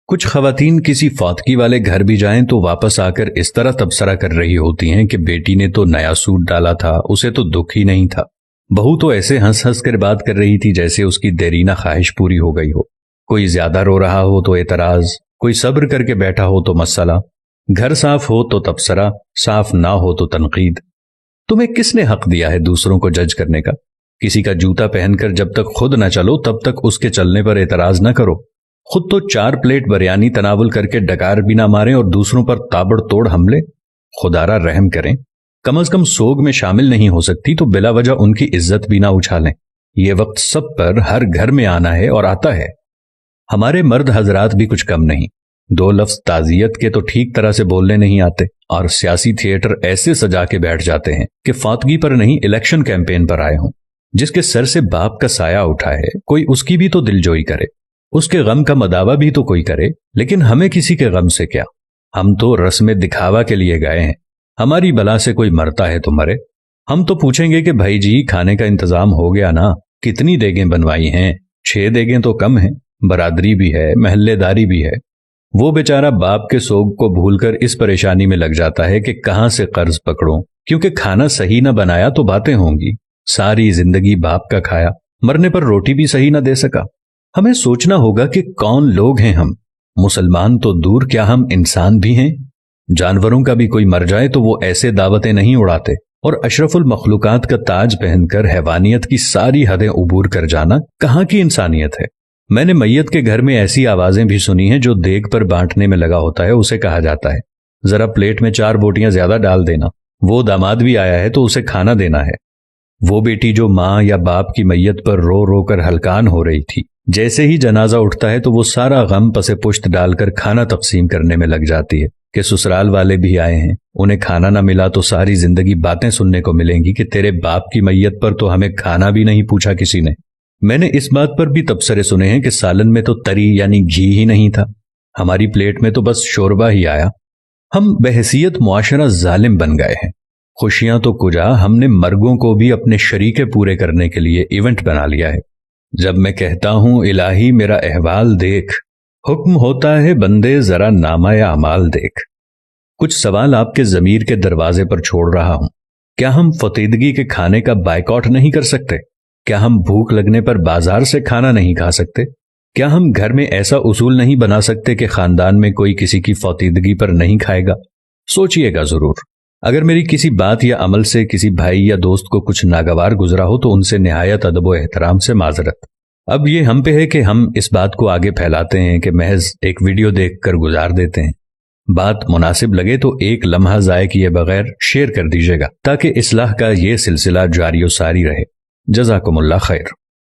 کچھ خواتین کسی فوتگی والے گھر بھی جائیں تو واپس آ کر اس طرح تبصرہ کر رہی ہوتی ہیں کہ بیٹی نے تو نیا سوٹ ڈالا تھا، اسے تو دکھ ہی نہیں تھا۔ بہو تو ایسے ہنس ہنس کر بات کر رہی تھی جیسے اس کی دیرینہ خواہش پوری ہو گئی ہو۔ کوئی زیادہ رو رہا ہو تو اعتراض، کوئی صبر کر کے بیٹھا ہو تو مسئلہ، گھر صاف ہو تو تبصرہ، صاف نہ ہو تو تنقید۔ تمہیں کس نے حق دیا ہے دوسروں کو جج کرنے کا؟ کسی کا جوتا پہن کر جب تک خود نہ چلو تب تک اس کے چلنے پر اعتراض نہ کرو۔ خود تو 4 پلیٹ بریانی تناول کر کے ڈکار بھی نہ ماریں اور دوسروں پر تابڑ توڑ حملے۔ خدارا رحم کریں، کم از کم سوگ میں شامل نہیں ہو سکتی تو بلا وجہ ان کی عزت بھی نہ اچھالیں۔ یہ وقت سب پر ہر گھر میں آنا ہے اور آتا ہے۔ ہمارے مرد حضرات بھی کچھ کم نہیں، 2 لفظ تعزیت کے تو ٹھیک طرح سے بولنے نہیں آتے، اور سیاسی تھیٹر ایسے سجا کے بیٹھ جاتے ہیں کہ فوتگی پر نہیں الیکشن کیمپین پر آئے ہوں۔ جس کے سر سے باپ کا سایہ اٹھا ہے کوئی اس کی بھی تو دلجوئی کرے، اس کے غم کا مداوع بھی تو کوئی کرے۔ لیکن ہمیں کسی کے غم سے کیا؟ ہم تو رسم دکھاوا کے لیے گئے ہیں۔ ہماری بلا سے کوئی مرتا ہے تو مرے۔ ہم تو پوچھیں گے کہ بھائی جی کھانے کا انتظام ہو گیا نا؟ کتنی دیگیں بنوائی ہیں؟ 6 دیگیں تو کم ہیں، برادری بھی ہے، محلے داری بھی ہے۔ وہ بیچارہ باپ کے سوگ کو بھول کر اس پریشانی میں لگ جاتا ہے کہ کہاں سے قرض پکڑوں، کیونکہ کھانا صحیح نہ بنایا تو باتیں ہوں گی۔ ساری زندگی باپ کا کھایا، مرنے پر روٹی بھی صحیح نہ دے سکا۔ ہمیں سوچنا ہوگا کہ کون لوگ ہیں ہم۔ مسلمان تو دور، کیا ہم انسان بھی ہیں؟ جانوروں کا بھی کوئی مر جائے تو وہ ایسے دعوتیں نہیں اڑاتے، اور اشرف المخلوقات کا تاج پہن کر حیوانیت کی ساری حدیں عبور کر جانا کہاں کی انسانیت ہے؟ میں نے میت کے گھر میں ایسی آوازیں بھی سنی ہیں جو دیگ پر بانٹنے میں لگا ہوتا ہے اسے کہا جاتا ہے ذرا پلیٹ میں 4 بوٹیاں زیادہ ڈال دینا، وہ داماد بھی آیا ہے تو اسے کھانا دینا ہے۔ وہ بیٹی جو ماں یا باپ کی میت پر رو رو کر ہلکان ہو رہی تھی، جیسے ہی جنازہ اٹھتا ہے تو وہ سارا غم پس پشت ڈال کر کھانا تقسیم کرنے میں لگ جاتی ہے کہ سسرال والے بھی آئے ہیں، انہیں کھانا نہ ملا تو ساری زندگی باتیں سننے کو ملیں گی کہ تیرے باپ کی میت پر تو ہمیں کھانا بھی نہیں پوچھا کسی نے۔ میں نے اس بات پر بھی تبصرے سنے ہیں کہ سالن میں تو تری یعنی گھی ہی نہیں تھا، ہماری پلیٹ میں تو بس شوربہ ہی آیا۔ ہم بحیثیت معاشرہ ظالم بن گئے ہیں۔ خوشیاں تو کجا، ہم نے مرگوں کو بھی اپنے شریکے پورے کرنے کے لیے ایونٹ بنا لیا ہے۔ جب میں کہتا ہوں الہی میرا احوال دیکھ، حکم ہوتا ہے بندے ذرا نامہ اعمال دیکھ۔ کچھ سوال آپ کے ضمیر کے دروازے پر چھوڑ رہا ہوں۔ کیا ہم فطیدگی کے کھانے کا بائیکاٹ نہیں کر سکتے؟ کیا ہم بھوک لگنے پر بازار سے کھانا نہیں کھا سکتے؟ کیا ہم گھر میں ایسا اصول نہیں بنا سکتے کہ خاندان میں کوئی کسی کی فطیدگی پر نہیں کھائے گا؟ سوچئے گا ضرور۔ اگر میری کسی بات یا عمل سے کسی بھائی یا دوست کو کچھ ناگوار گزرا ہو تو ان سے نہایت ادب و احترام سے معذرت۔ اب یہ ہم پہ ہے کہ ہم اس بات کو آگے پھیلاتے ہیں کہ محض ایک ویڈیو دیکھ کر گزار دیتے ہیں۔ بات مناسب لگے تو ایک لمحہ ضائع کیے بغیر شیئر کر دیجیے گا تاکہ اصلاح کا یہ سلسلہ جاری و ساری رہے۔ جزاکم اللہ خیر۔